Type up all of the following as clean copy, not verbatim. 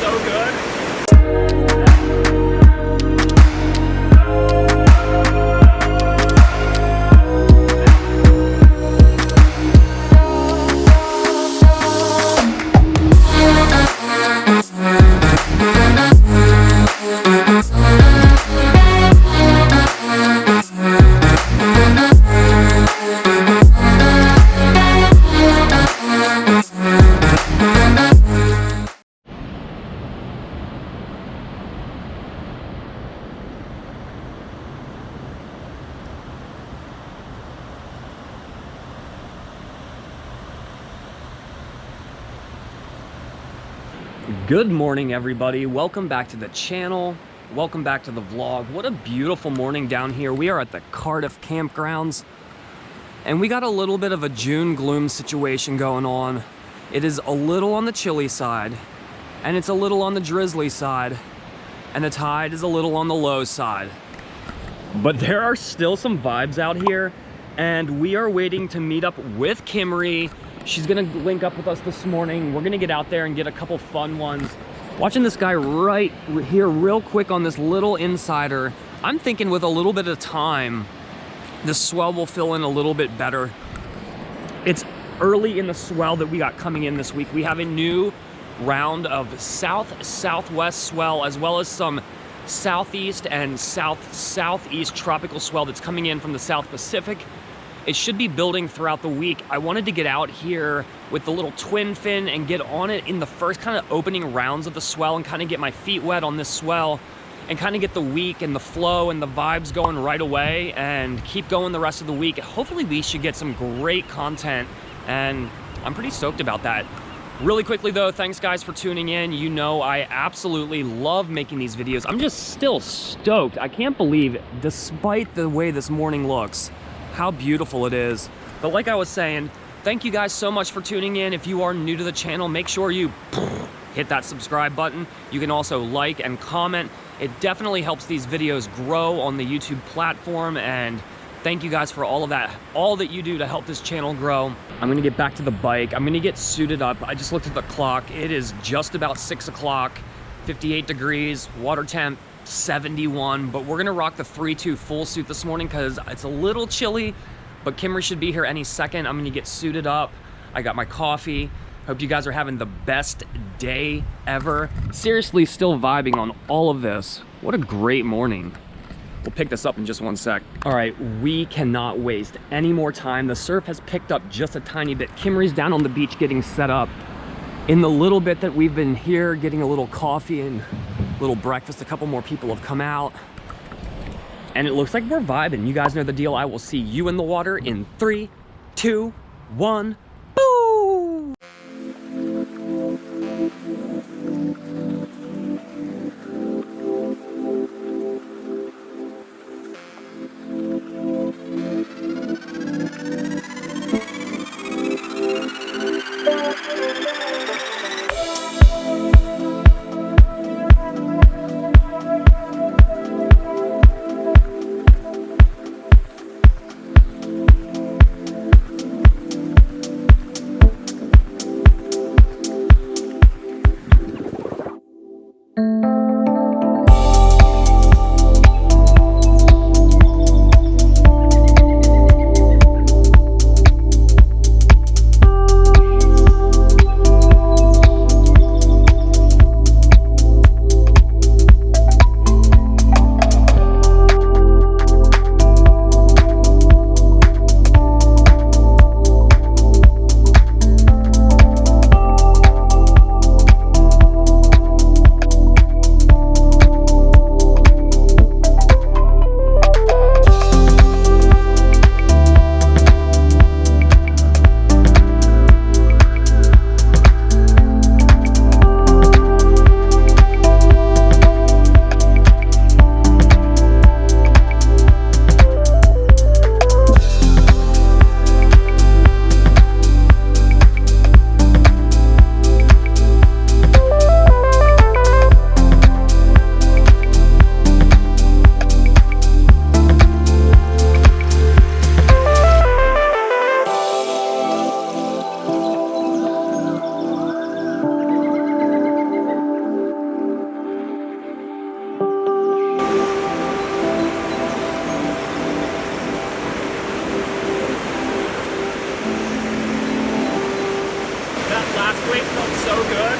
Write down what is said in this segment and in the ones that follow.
so good. Good morning, everybody. Welcome back to the channel. Welcome back to the vlog. What a beautiful morning down here. We are at the Cardiff campgrounds, and we got a little bit of a June gloom situation going on. It is a little on the chilly side, and it's a little on the drizzly side, and the tide is a little on the low side. But there are still some vibes out here, and we are waiting to meet up with Kymri. She's gonna link up with us this morning. We're gonna get out there and get a couple fun ones. Watching this guy right here real quick on this little insider, I'm thinking with a little bit of time, the swell will fill in a little bit better. It's early in the swell that we got coming in this week. We have a new round of southwest swell, as well as some southeast and southeast tropical swell that's coming in from the South Pacific. It should be building throughout the week. I wanted to get out here with the little twin fin and get on it in the first kind of opening rounds of the swell and kind of get my feet wet on this swell and kind of get the week and the flow and the vibes going right away and keep going the rest of the week. Hopefully we should get some great content, and I'm pretty stoked about that. Really quickly though, thanks guys for tuning in. You know I absolutely love making these videos. I'm just still stoked. I can't believe, despite the way this morning looks, how beautiful it is. But like I was saying, thank you guys so much for tuning in. If you are new to the channel, make sure you hit that subscribe button. You can also like and comment. It definitely helps these videos grow on the YouTube platform, and thank you guys for all of that, all that you do to help this channel grow. I'm gonna get back to the bike. I'm gonna get suited up. I just looked at the clock. It is just about 6 o'clock, 58 degrees, water temp 71, but we're gonna rock the 3-2 full suit this morning because it's a little chilly, but Kymri should be here any second. I'm gonna get suited up. I got my coffee. Hope you guys are having the best day ever. Seriously, still vibing on all of this. What a great morning. We'll pick this up in just one sec. All right, we cannot waste any more time. The surf has picked up just a tiny bit. Kymri's down on the beach getting set up. In the little bit that we've been here, getting a little coffee and little breakfast, a couple more people have come out, and it looks like we're vibing. You guys know the deal. I will see you in the water in 3, 2, 1. Boo! so good.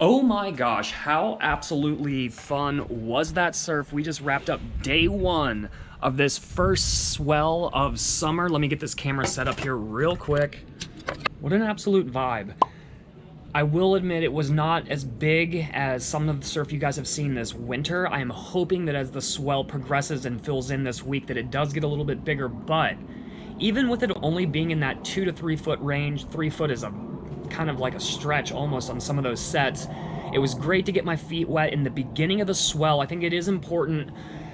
Oh my gosh, how absolutely fun was that surf? We just wrapped up day one of this first swell of summer. Let me get this camera set up here real quick. What an absolute vibe. I will admit it was not as big as some of the surf you guys have seen this winter. I am hoping that as the swell progresses and fills in this week that it does get a little bit bigger, but even with it only being in that 2 to 3 foot range, 3 foot is a kind of like a stretch almost on some of those sets. It was great to get my feet wet in the beginning of the swell. I think it is important,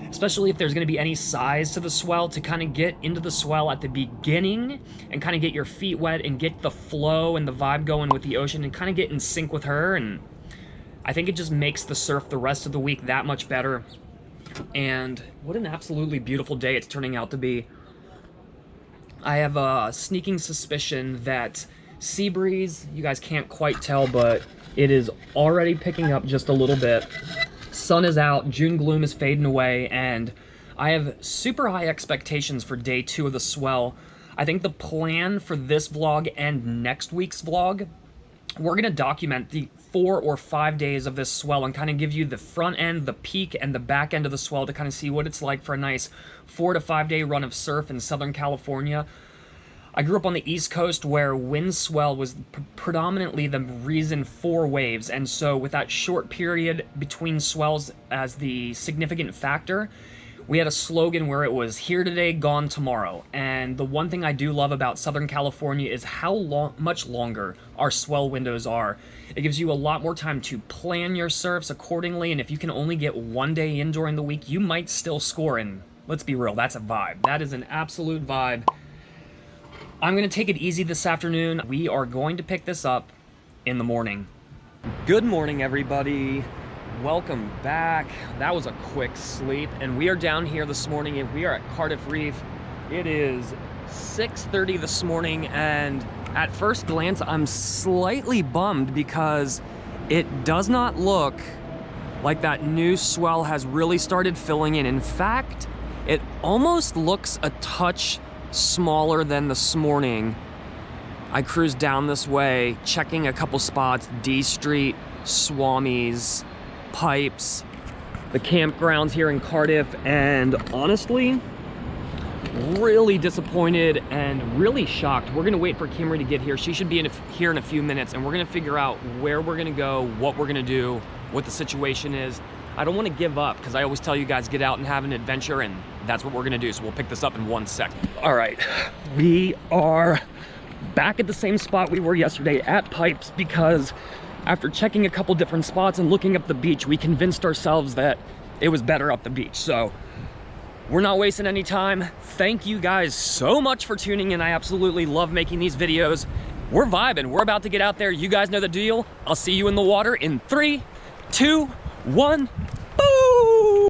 especially if there's going to be any size to the swell, to kind of get into the swell at the beginning and kind of get your feet wet and get the flow and the vibe going with the ocean and kind of get in sync with her. And I think it just makes the surf the rest of the week that much better. And what an absolutely beautiful day it's turning out to be. I have a sneaking suspicion that sea breeze, you guys can't quite tell, but it is already picking up just a little bit. Sun is out, June gloom is fading away, and I have super high expectations for day 2 of the swell. I think the plan for this vlog and next week's vlog, we're going to document the 4 or 5 days of this swell and kind of give you the front end, the peak, and the back end of the swell to kind of see what it's like for a nice 4 to 5 day run of surf in Southern California. I grew up on the East Coast where wind swell was predominantly the reason for waves, and so with that short period between swells as the significant factor, we had a slogan where it was here today, gone tomorrow. And the one thing I do love about Southern California is how much longer our swell windows are. It gives you a lot more time to plan your surfs accordingly, and if you can only get 1 day in during the week, you might still score, and let's be real, that's a vibe. That is an absolute vibe. I'm going to take it easy this afternoon. We are going to pick this up in the morning. Good morning, everybody. Welcome back. That was a quick sleep, and we are down here this morning, and we are at Cardiff Reef. It is 6:30 this morning, and at first glance, I'm slightly bummed because it does not look like that new swell has really started filling in. In fact, it almost looks a touch smaller than this morning. I cruised down this way, checking a couple spots, D Street, Swamis, Pipes, the campgrounds here in Cardiff, and honestly, really disappointed and really shocked. We're gonna wait for Kymri to get here. She should be here in a few minutes, and we're gonna figure out where we're gonna go, what we're gonna do, what the situation is. I don't wanna give up, because I always tell you guys, get out and have an adventure, and that's what we're gonna do. So we'll pick this up in 1 sec. All right, we are back at the same spot we were yesterday at Pipes, because after checking a couple different spots and looking up the beach, we convinced ourselves that it was better up the beach. So we're not wasting any time. Thank you guys so much for tuning in. I absolutely love making these videos. We're vibing. We're about to get out there. You guys know the deal. I'll see you in the water in 3, 2, 1. Boo!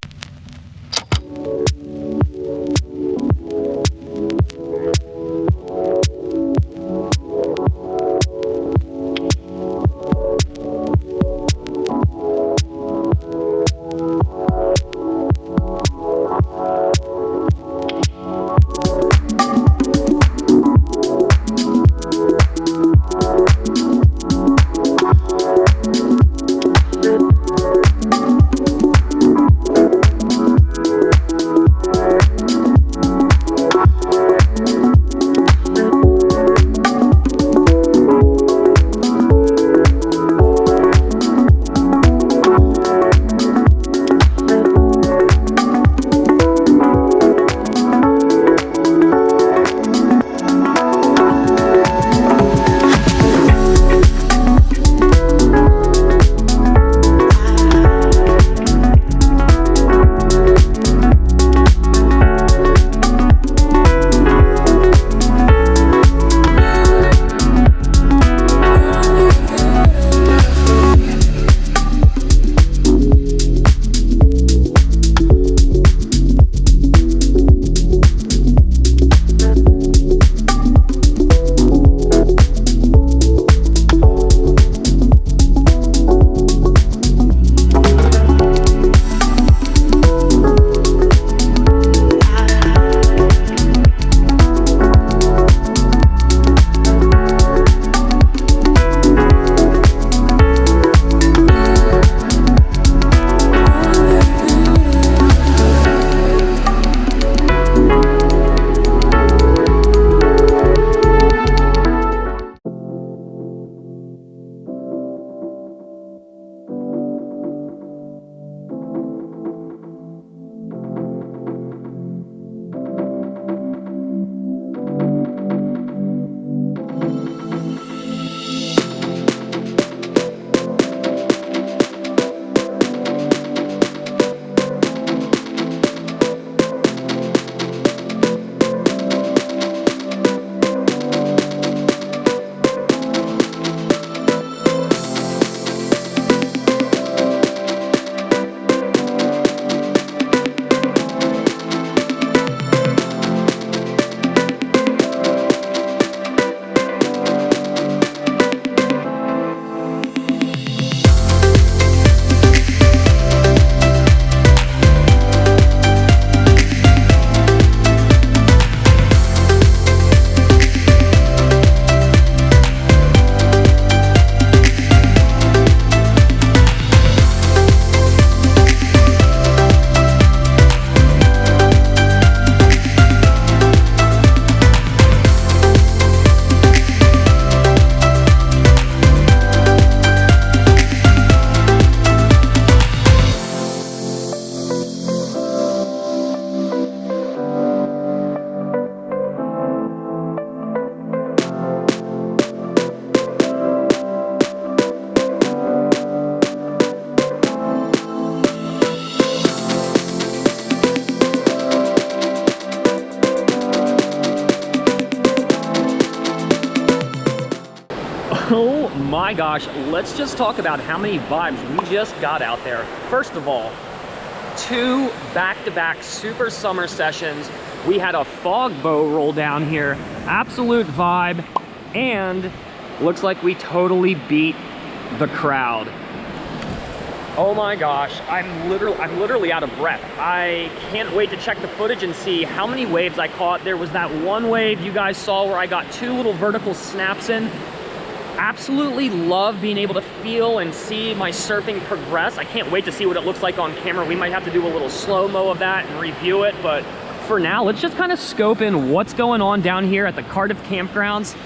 Oh my gosh, let's just talk about how many vibes we just got out there. First of all, 2 back-to-back super summer sessions. We had a fog bow roll down here, absolute vibe, and looks like we totally beat the crowd. Oh my gosh, I'm literally out of breath. I can't wait to check the footage and see how many waves I caught. There was that one wave you guys saw where I got 2 little vertical snaps in. Absolutely love being able to feel and see my surfing progress. I can't wait to see what it looks like on camera. We might have to do a little slow-mo of that and review it, but for now, let's just kind of scope in what's going on down here at the Cardiff Campgrounds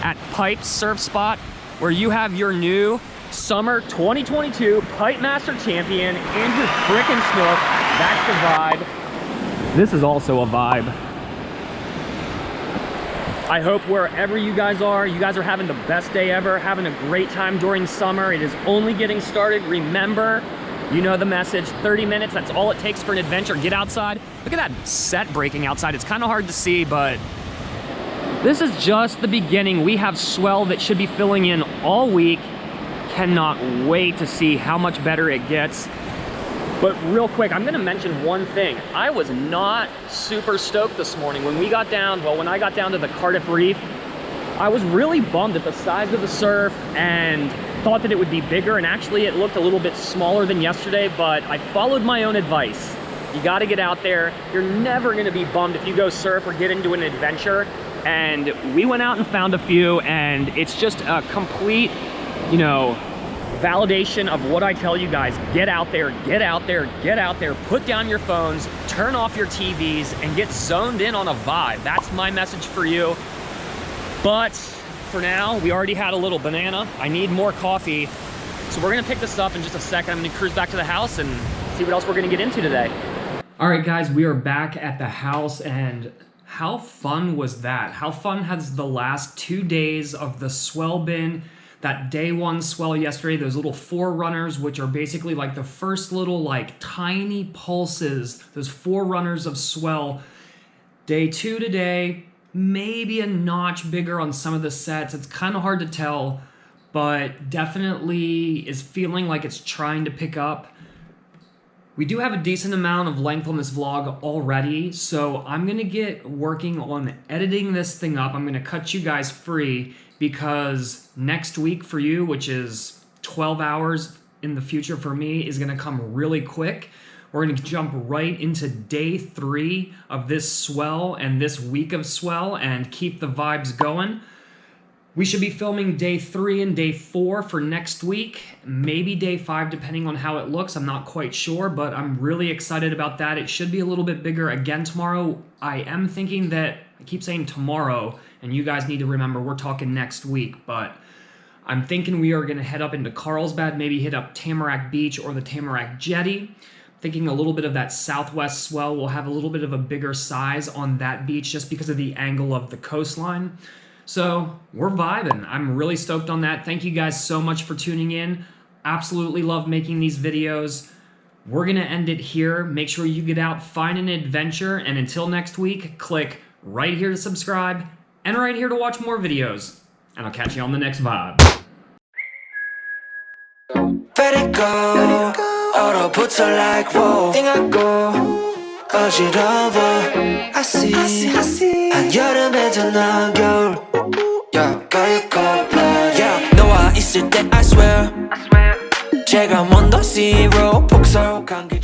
at Pipe's Surf Spot, where you have your new Summer 2022 Pipe Master Champion, Andrew frickin' Snook. That's the vibe. This is also a vibe. I hope wherever you guys are having the best day ever, having a great time during summer. It is only getting started. Remember, you know the message, 30 minutes, that's all it takes for an adventure. Get outside. Look at that set breaking outside. It's kind of hard to see, but this is just the beginning. We have Swell that should be filling in all week. Cannot wait to see how much better it gets. But real quick, I'm gonna mention one thing. I was not super stoked this morning. When I got down to the Cardiff Reef, I was really bummed at the size of the surf and thought that it would be bigger, and actually it looked a little bit smaller than yesterday, but I followed my own advice. You gotta get out there. You're never gonna be bummed if you go surf or get into an adventure. And we went out and found a few, and it's just a complete, you know, validation of what I tell you guys. Get out there, get out there, get out there, put down your phones, turn off your TVs, and get zoned in on a vibe. That's my message for you. But for now, we already had a little banana. I need more coffee. So we're gonna pick this up in just a second. I'm gonna cruise back to the house and see what else we're gonna get into today. All right, guys, we are back at the house, and how fun was that? How fun has the last 2 days of the Swell been? That day one Swell yesterday, those little Forerunners, which are basically like the first little like tiny pulses, those Forerunners of Swell. Day two today, maybe a notch bigger on some of the sets. It's kind of hard to tell, but definitely is feeling like it's trying to pick up. We do have a decent amount of length on this vlog already, so I'm gonna get working on editing this thing up. I'm gonna cut you guys free because next week for you, which is 12 hours in the future for me, is gonna come really quick. We're gonna jump right into day 3 of this Swell and this week of Swell and keep the vibes going. We should be filming day 3 and day 4 for next week, maybe day 5 depending on how it looks. I'm not quite sure, but I'm really excited about that. It should be a little bit bigger again tomorrow. I am thinking that, I keep saying tomorrow, and you guys need to remember we're talking next week, but I'm thinking we are gonna head up into Carlsbad, maybe hit up Tamarack Beach or the Tamarack Jetty. Thinking a little bit of that southwest Swell will have a little bit of a bigger size on that beach just because of the angle of the coastline. So we're vibing. I'm really stoked on that. Thank you guys so much for tuning in. Absolutely love making these videos. We're gonna end it here. Make sure you get out, find an adventure, and until next week, click right here to subscribe and right here to watch more videos. And I'll catch you on the next vibe. Let it go. 얼어붙어 like whoa. 띵하고 어지러워. I see. 한여름에도 넌 겨울. Yeah, yeah. 너와 있을 때 I swear. 제가 먼저 zero. 폭설한 게